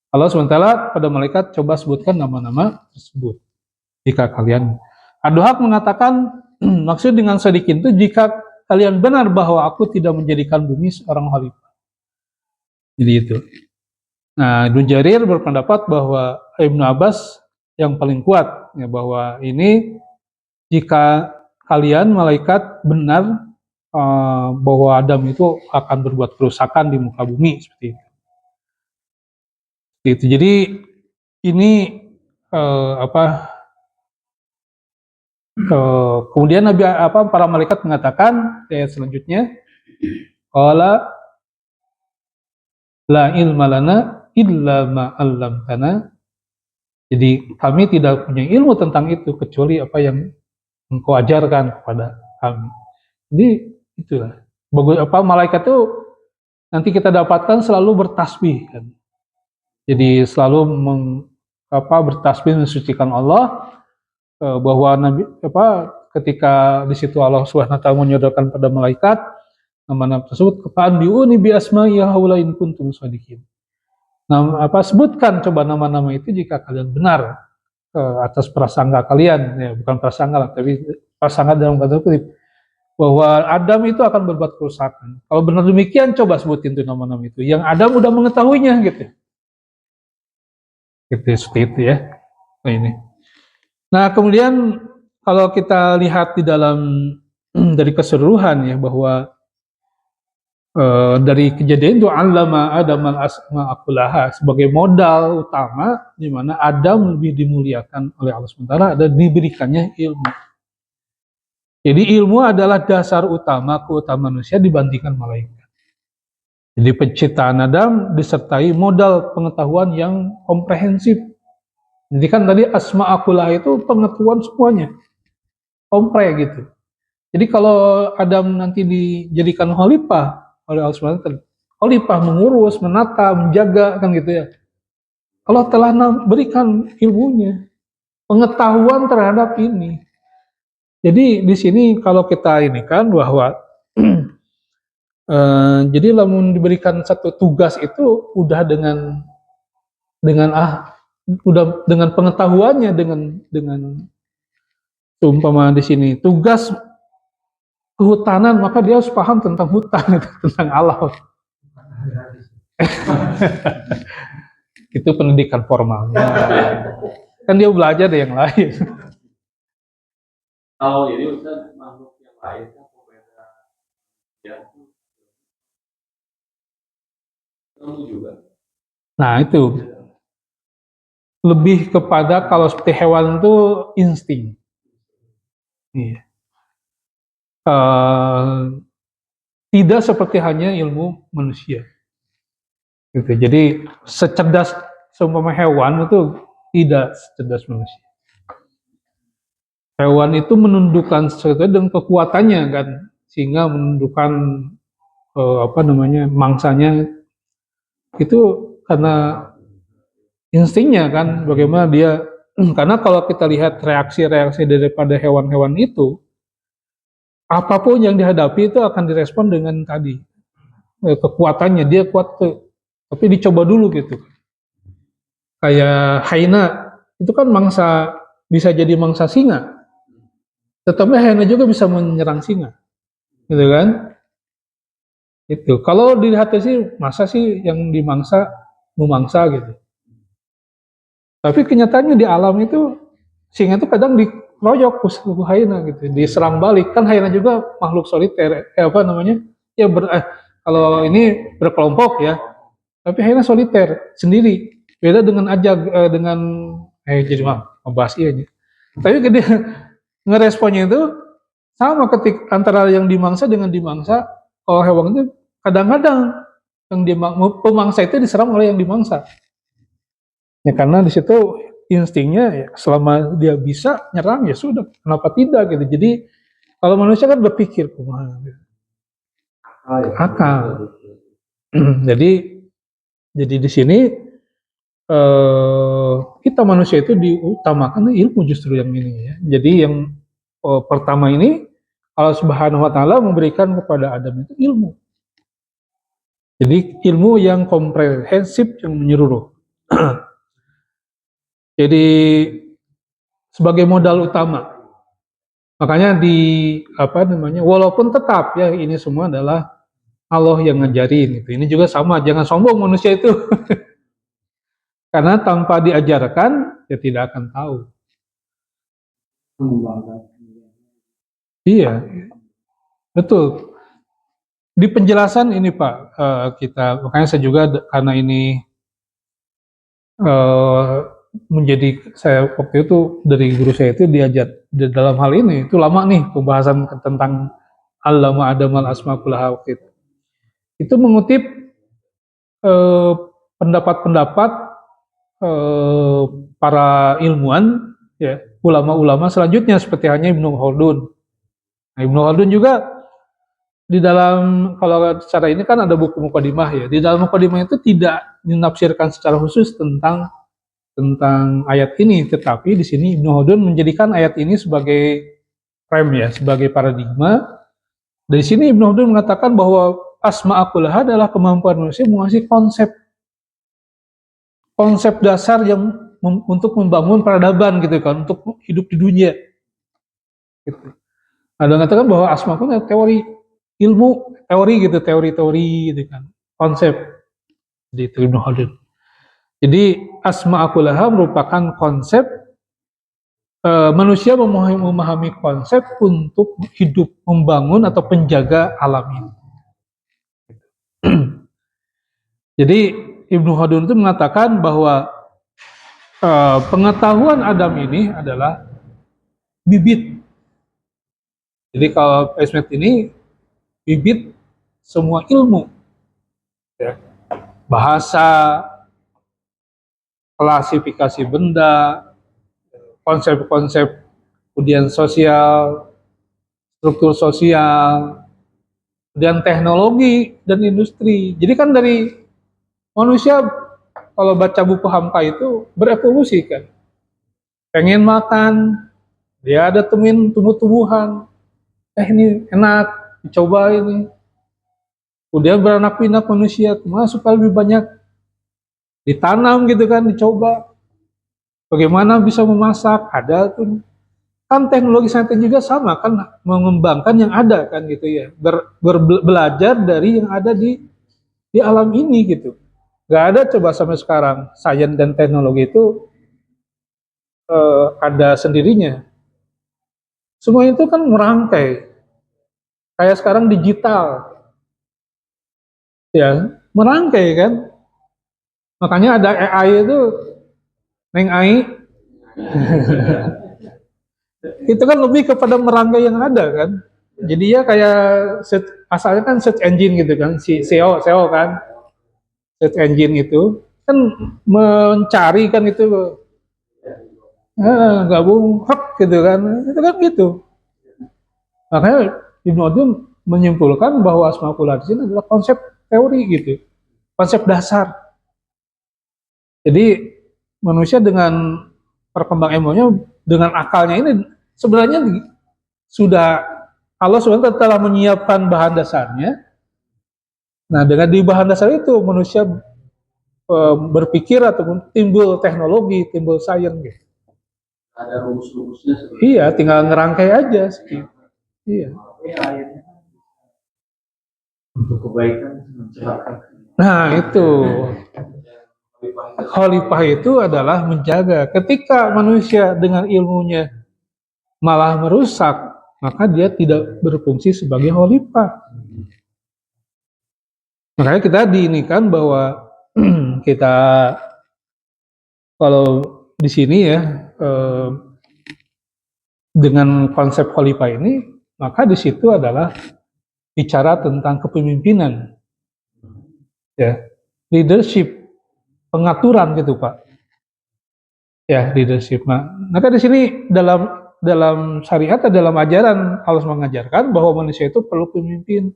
Kalau sementara pada malaikat coba sebutkan nama-nama tersebut. Jika kalian Ad-Dhahhak mengatakan maksud dengan sedikit itu jika kalian benar bahwa aku tidak menjadikan bumi seorang khalifah. Jadi itu. Nah, Ibnu Jarir berpendapat bahwa Ibnu Abbas yang paling kuat ya, bahwa ini jika kalian malaikat benar bahwa Adam itu akan berbuat kerusakan di muka bumi seperti itu. Gitu. Jadi ini kemudian Nabi para malaikat mengatakan ayat selanjutnya, qala la ilma lana illa ma 'allamtana. Jadi kami tidak punya ilmu tentang itu kecuali apa yang Engkau ajarkan kepada kami. Jadi itulah. Bagus malaikat itu nanti kita dapatkan selalu bertasbih kan. Jadi selalu bertasbih mensucikan Allah, bahwa Nabi ketika di situ Allah Subhanahu wa taala menyodorkan pada malaikat nama-nama tersebut, kepaan biuni bi asma'i haula in kuntum shodiqin. Nah, sebutkan coba nama-nama itu jika kalian benar atas prasangka kalian, ya bukan prasangka lah, tapi prasangka dalam kata kutip bahwa Adam itu akan berbuat kerusakan. Kalau benar demikian, coba sebutin tuh nama-nama itu. Yang Adam udah mengetahuinya gitu. Gitu seperti itu ya. Nah, ini. Nah, kemudian kalau kita lihat di dalam dari keseluruhan ya bahwa dari kejadian itu allama Adam al-asma kullaha sebagai modal utama di mana Adam lebih dimuliakan oleh Allah SWT ada diberikannya ilmu. Jadi ilmu adalah dasar utama keutamaan manusia dibandingkan malaikat. Jadi penciptaan Adam disertai modal pengetahuan yang komprehensif. Jadi kan tadi asma kullaha itu pengetahuan semuanya, kompre gitu. Jadi kalau Adam nanti dijadikan khalifah oleh Allah SWT, khalifah mengurus, menata, menjaga kan gitu ya. Kalau telah berikan ilmunya, pengetahuan terhadap ini. Jadi di sini kalau kita ini kan bahwa jadi lamun diberikan satu tugas itu udah dengan udah dengan pengetahuannya dengan umpama di sini tugas kehutanan, maka dia harus paham tentang hutan, tentang alam. Itu pendidikan formalnya. Kan dia belajar dari yang lain. Kalau ini Ustaz, makhluk yang lain kan berbeda ya, ilmu juga. Nah itu lebih kepada kalau seperti hewan itu insting. Iya. Tidak seperti hanya ilmu manusia. Gitu. Jadi secerdas seumpama hewan itu tidak secerdas manusia. Hewan itu menundukkan sesuatu dengan kekuatannya kan, sehingga menundukkan mangsanya itu karena instingnya kan, bagaimana dia karena kalau kita lihat reaksi-reaksi daripada hewan-hewan itu, apapun yang dihadapi itu akan direspon dengan tadi kekuatannya, dia kuat tuh, tapi dicoba dulu gitu. Kayak hyena itu kan mangsa, bisa jadi mangsa singa, tetapi hyena juga bisa menyerang singa, gitu kan? Itu kalau dilihat sih, masa sih yang dimangsa memangsa gitu. Tapi kenyataannya di alam itu singa itu kadang dikeroyok ku hyena gitu, diserang balik. Kan hyena juga makhluk soliter, Ya kalau ini berkelompok ya, tapi hyena soliter sendiri. Beda dengan dengan jadi membahas aja. Tapi dia ngeresponnya itu sama antara yang dimangsa dengan dimangsa. Kalau hewan itu kadang-kadang yang pemangsa itu diserang oleh yang dimangsa. Ya karena di situ instingnya ya, selama dia bisa nyerang ya sudah, kenapa tidak gitu. Jadi kalau manusia kan berpikir gitu. Akal. jadi di sini kita manusia itu diutamakan ilmu justru yang ini ya. Jadi yang pertama ini Allah Subhanahu wa taala memberikan kepada Adam itu ilmu. Jadi ilmu yang komprehensif, yang menyeluruh. Jadi sebagai modal utama. Makanya walaupun tetap ya ini semua adalah Allah yang ngajarin gitu. Ini juga sama, jangan sombong manusia itu. Karena tanpa diajarkan ya tidak akan tahu. Iya, betul. Di penjelasan ini Pak, makanya saya juga karena ini menjadi, saya waktu itu dari guru saya itu diajar dalam hal ini, itu lama nih pembahasan tentang Allama Adam al-asma kullaha waktu itu. Itu mengutip pendapat-pendapat para ilmuwan, ya, ulama-ulama selanjutnya seperti hanya Ibnu Khaldun. Nah, Ibnu Khaldun juga di dalam, kalau secara ini kan ada buku mukadimah ya. Di dalam mukadimah itu tidak dinafsirkan secara khusus tentang ayat ini, tetapi di sini Ibnu Khaldun menjadikan ayat ini sebagai frame ya, sebagai paradigma. Dari sini Ibnu Khaldun mengatakan bahwa asma'ul kullaha adalah kemampuan manusia menguasai konsep dasar yang untuk membangun peradaban gitu kan, untuk hidup di dunia. Gitu. Ada mengatakan bahwa asma pun adalah teori ilmu, teori-teori gitu kan, konsep di Ibnu Khaldun. Jadi asma'ul kullaha merupakan konsep manusia memahami konsep untuk hidup, membangun atau penjaga alam ini. Jadi Ibnu Khaldun itu mengatakan bahwa pengetahuan Adam ini adalah bibit. Jadi kalau Esmet ini bibit semua ilmu, ya. Bahasa, klasifikasi benda, konsep-konsep, kemudian sosial, struktur sosial, kemudian teknologi dan industri. Jadi kan dari manusia kalau baca buku Hamka itu berevolusi kan. Pengen makan, dia ada temuin tumbuh-tumbuhan. Ini enak, dicoba ini. Kemudian beranak pinak manusia, supaya lebih banyak ditanam gitu kan, dicoba. Bagaimana bisa memasak, ada tuh. Kan teknologi saintis juga sama kan, mengembangkan yang ada kan gitu ya. Belajar dari yang ada di alam ini gitu. Gak ada coba sampai sekarang sains dan teknologi itu ada sendirinya. Semua itu kan merangkai. Kayak sekarang digital, ya merangkai kan. Makanya ada AI itu, Neng AI, itu kan lebih kepada merangkai yang ada kan. Jadi ya kayak asalnya kan search engine gitu kan, si SEO kan, search engine itu kan mencari kan itu, gabung hak gitu kan, itu kan gitu. Makanya Ibnu Khaldun menyimpulkan bahwa Asmaul Husna adalah konsep teori gitu, konsep dasar. Jadi manusia dengan perkembang ilmunya, dengan akalnya ini sebenarnya sudah Allah SWT telah menyiapkan bahan dasarnya. Nah, dengan di bahan dasar itu manusia berpikir ataupun timbul teknologi, timbul sains gitu. Ada rumus-rumusnya sebenarnya. Iya, tinggal ngerangkai aja sih. Iya. Untuk kebaikan mencelakakan. Nah, itu. Khalifah itu adalah menjaga. Ketika manusia dengan ilmunya malah merusak, maka dia tidak berfungsi sebagai khalifah. Makanya kita diinikan bahwa kita kalau di sini ya dengan konsep khalifah ini, maka di situ adalah bicara tentang kepemimpinan, ya, leadership, pengaturan gitu Pak, ya leadership. Nah, maka di sini dalam syariat atau dalam ajaran Allah mengajarkan bahwa manusia itu perlu pemimpin.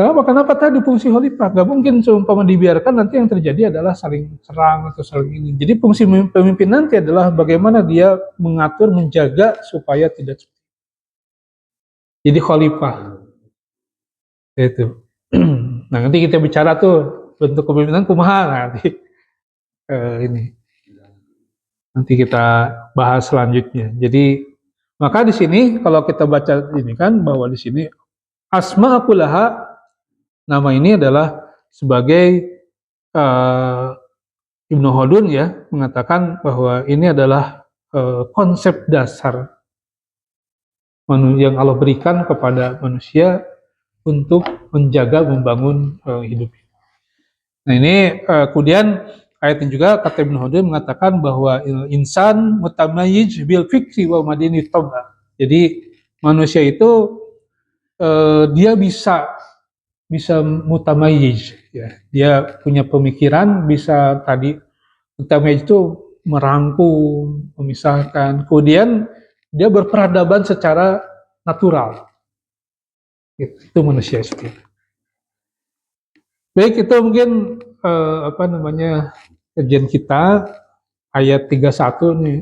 Kenapa tadi fungsi khalifah? Gak mungkin seumpama dibiarkan, nanti yang terjadi adalah saling serang atau saling ini. Jadi fungsi pemimpin nanti adalah bagaimana dia mengatur, menjaga supaya tidak. Jadi khalifah itu. Nah nanti kita bicara tuh bentuk kepemimpinan kumaha nanti ini. Nanti kita bahas selanjutnya. Jadi maka di sini kalau kita baca ini kan bahwa di sini asma kullaha, nama ini adalah sebagai Ibnu Khaldun ya mengatakan bahwa ini adalah konsep dasar yang Allah berikan kepada manusia untuk menjaga, membangun hidup. Nah ini kemudian ayat ini juga kata Ibnu Khaldun mengatakan bahwa insan mutamayyiz bil fikri wa madini tab'a. Jadi manusia itu dia bisa mutamayyiz, ya. Dia punya pemikiran, bisa tadi mutamayyiz itu merangkum, memisahkan. Kemudian dia berperadaban secara natural. Itu manusia seperti itu. Baik, itu mungkin kajian kita ayat 31 nih.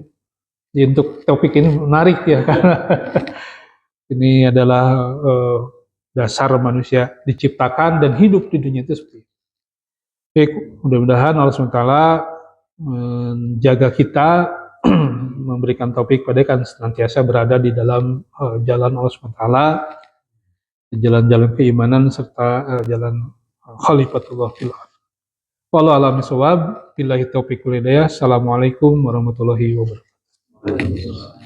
Jadi untuk topik ini menarik ya karena ini adalah dasar manusia diciptakan dan hidup di dunia itu seperti itu. Baik, mudah-mudahan Allah SWT menjaga kita, memberikan taufik pada kan senantiasa berada di dalam jalan Allah SWT, jalan-jalan keimanan serta jalan khalifatullah fil ardh. Wallahu a'lam bishawab. Billahi taufiq wal hidayah. Assalamualaikum warahmatullahi wabarakatuh.